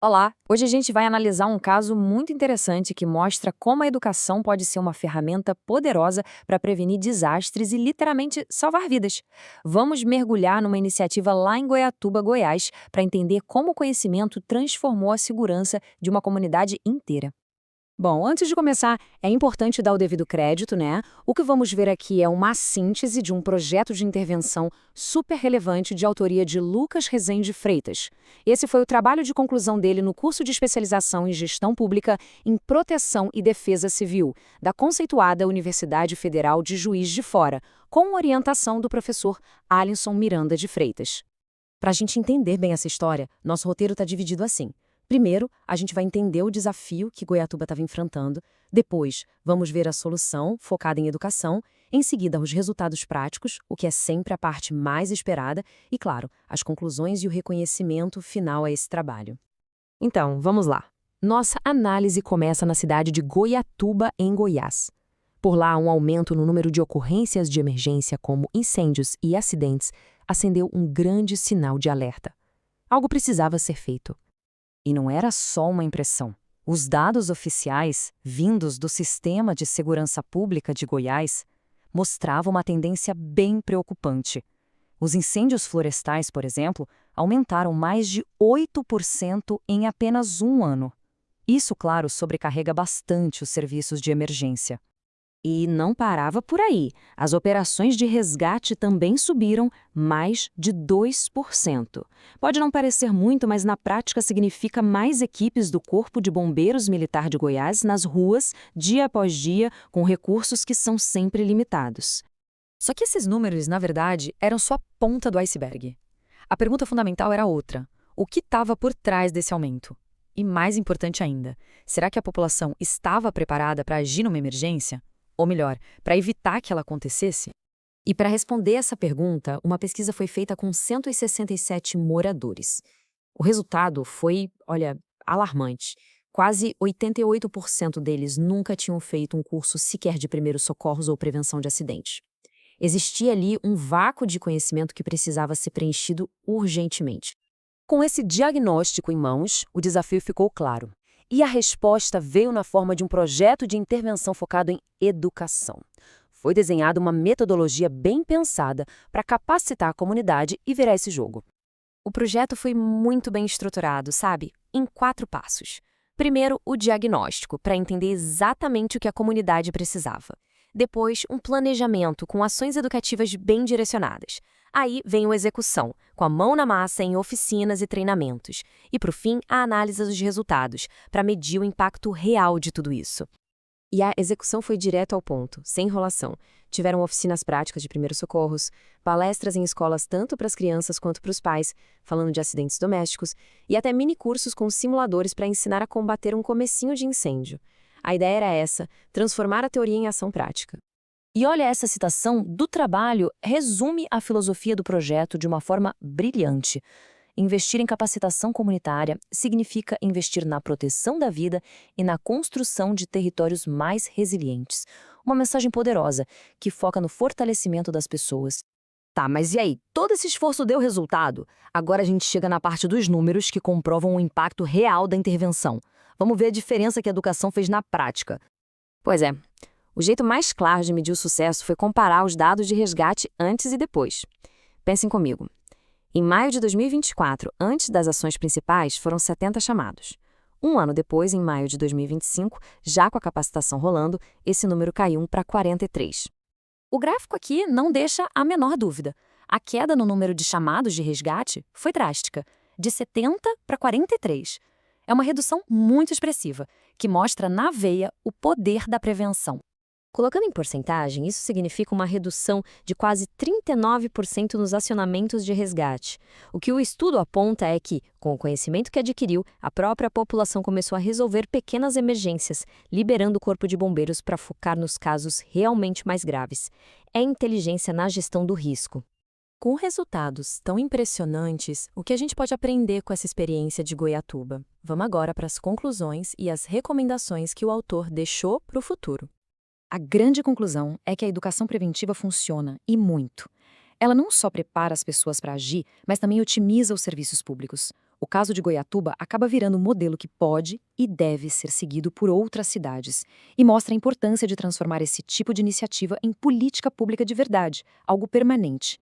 Olá! Hoje a gente vai analisar um caso muito interessante que mostra como a educação pode ser uma ferramenta poderosa para prevenir desastres e literalmente salvar vidas. Vamos mergulhar numa iniciativa lá em Goiatuba, Goiás, para entender como o conhecimento transformou a segurança de uma comunidade inteira. Bom, antes de começar, é importante dar o devido crédito, né? O que vamos ver aqui é uma síntese de um projeto de intervenção super relevante de autoria de Lucas Rezende Freitas. Esse foi o trabalho de conclusão dele no curso de especialização em gestão pública em proteção e defesa civil, da conceituada Universidade Federal de Juiz de Fora, com orientação do professor Alisson Miranda de Freitas. Para a gente entender bem essa história, nosso roteiro está dividido assim. Primeiro, a gente vai entender o desafio que Goiatuba estava enfrentando. Depois, vamos ver a solução, focada em educação. Em seguida, os resultados práticos, o que é sempre a parte mais esperada. E, claro, as conclusões e o reconhecimento final a esse trabalho. Então, vamos lá. Nossa análise começa na cidade de Goiatuba, em Goiás. Por lá, um aumento no número de ocorrências de emergência, como incêndios e acidentes, acendeu um grande sinal de alerta. Algo precisava ser feito. E não era só uma impressão. Os dados oficiais, vindos do Sistema de Segurança Pública de Goiás, mostravam uma tendência bem preocupante. Os incêndios florestais, por exemplo, aumentaram mais de 8% em apenas um ano. Isso, claro, sobrecarrega bastante os serviços de emergência. E não parava por aí. As operações de resgate também subiram mais de 2%. Pode não parecer muito, mas na prática significa mais equipes do Corpo de Bombeiros Militar de Goiás nas ruas, dia após dia, com recursos que são sempre limitados. Só que esses números, na verdade, eram só a ponta do iceberg. A pergunta fundamental era outra: o que estava por trás desse aumento? E mais importante ainda, será que a população estava preparada para agir numa emergência? Ou melhor, para evitar que ela acontecesse? E para responder essa pergunta, uma pesquisa foi feita com 167 moradores. O resultado foi, olha, alarmante. Quase 88% deles nunca tinham feito um curso sequer de primeiros socorros ou prevenção de acidente. Existia ali um vácuo de conhecimento que precisava ser preenchido urgentemente. Com esse diagnóstico em mãos, o desafio ficou claro. E a resposta veio na forma de um projeto de intervenção focado em educação. Foi desenhada uma metodologia bem pensada para capacitar a comunidade e virar esse jogo. O projeto foi muito bem estruturado, sabe? Em 4 passos. Primeiro, o diagnóstico, para entender exatamente o que a comunidade precisava. Depois, um planejamento com ações educativas bem direcionadas. Aí vem a execução, com a mão na massa em oficinas e treinamentos. E, por fim, a análise dos resultados, para medir o impacto real de tudo isso. E a execução foi direto ao ponto, sem enrolação. Tiveram oficinas práticas de primeiros socorros, palestras em escolas tanto para as crianças quanto para os pais, falando de acidentes domésticos, e até mini-cursos com simuladores para ensinar a combater um comecinho de incêndio. A ideia era essa, transformar a teoria em ação prática. E olha, essa citação do trabalho resume a filosofia do projeto de uma forma brilhante. Investir em capacitação comunitária significa investir na proteção da vida e na construção de territórios mais resilientes. Uma mensagem poderosa que foca no fortalecimento das pessoas. Tá, mas e aí? Todo esse esforço deu resultado? Agora a gente chega na parte dos números que comprovam o impacto real da intervenção. Vamos ver a diferença que a educação fez na prática. Pois é. O jeito mais claro de medir o sucesso foi comparar os dados de resgate antes e depois. Pensem comigo. Em maio de 2024, antes das ações principais, foram 70 chamados. Um ano depois, em maio de 2025, já com a capacitação rolando, esse número caiu para 43. O gráfico aqui não deixa a menor dúvida. A queda no número de chamados de resgate foi drástica, de 70 para 43. É uma redução muito expressiva, que mostra na veia o poder da prevenção. Colocando em porcentagem, isso significa uma redução de quase 39% nos acionamentos de resgate. O que o estudo aponta é que, com o conhecimento que adquiriu, a própria população começou a resolver pequenas emergências, liberando o corpo de bombeiros para focar nos casos realmente mais graves. É inteligência na gestão do risco. Com resultados tão impressionantes, o que a gente pode aprender com essa experiência de Goiatuba? Vamos agora para as conclusões e as recomendações que o autor deixou para o futuro. A grande conclusão é que a educação preventiva funciona, e muito. Ela não só prepara as pessoas para agir, mas também otimiza os serviços públicos. O caso de Goiatuba acaba virando um modelo que pode e deve ser seguido por outras cidades e mostra a importância de transformar esse tipo de iniciativa em política pública de verdade, algo permanente.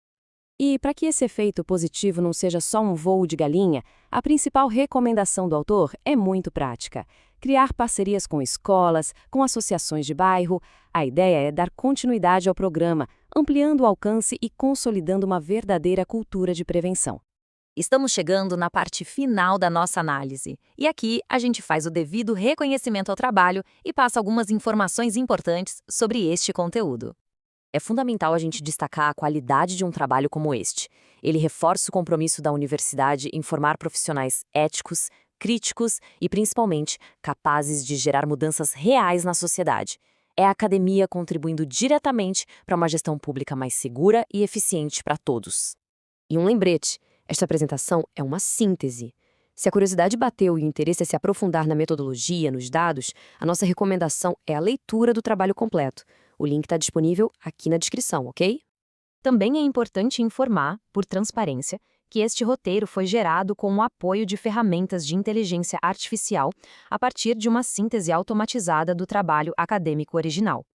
E para que esse efeito positivo não seja só um voo de galinha, a principal recomendação do autor é muito prática. Criar parcerias com escolas, com associações de bairro. A ideia é dar continuidade ao programa, ampliando o alcance e consolidando uma verdadeira cultura de prevenção. Estamos chegando na parte final da nossa análise. E aqui a gente faz o devido reconhecimento ao trabalho e passa algumas informações importantes sobre este conteúdo. É fundamental a gente destacar a qualidade de um trabalho como este. Ele reforça o compromisso da universidade em formar profissionais éticos, críticos e, principalmente, capazes de gerar mudanças reais na sociedade. É a academia contribuindo diretamente para uma gestão pública mais segura e eficiente para todos. E um lembrete, esta apresentação é uma síntese. Se a curiosidade bateu e o interesse é se aprofundar na metodologia, nos dados, a nossa recomendação é a leitura do trabalho completo. O link está disponível aqui na descrição, ok? Também é importante informar, por transparência, que este roteiro foi gerado com o apoio de ferramentas de inteligência artificial a partir de uma síntese automatizada do trabalho acadêmico original.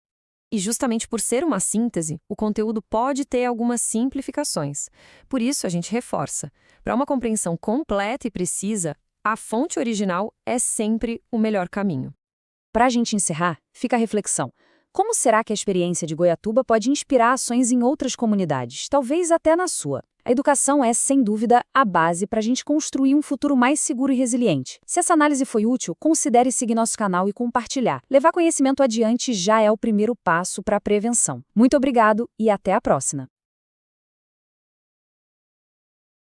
E justamente por ser uma síntese, o conteúdo pode ter algumas simplificações. Por isso, a gente reforça. Para uma compreensão completa e precisa, a fonte original é sempre o melhor caminho. Para a gente encerrar, fica a reflexão. Como será que a experiência de Goiatuba pode inspirar ações em outras comunidades, talvez até na sua? A educação é, sem dúvida, a base para a gente construir um futuro mais seguro e resiliente. Se essa análise foi útil, considere seguir nosso canal e compartilhar. Levar conhecimento adiante já é o primeiro passo para a prevenção. Muito obrigado e até a próxima!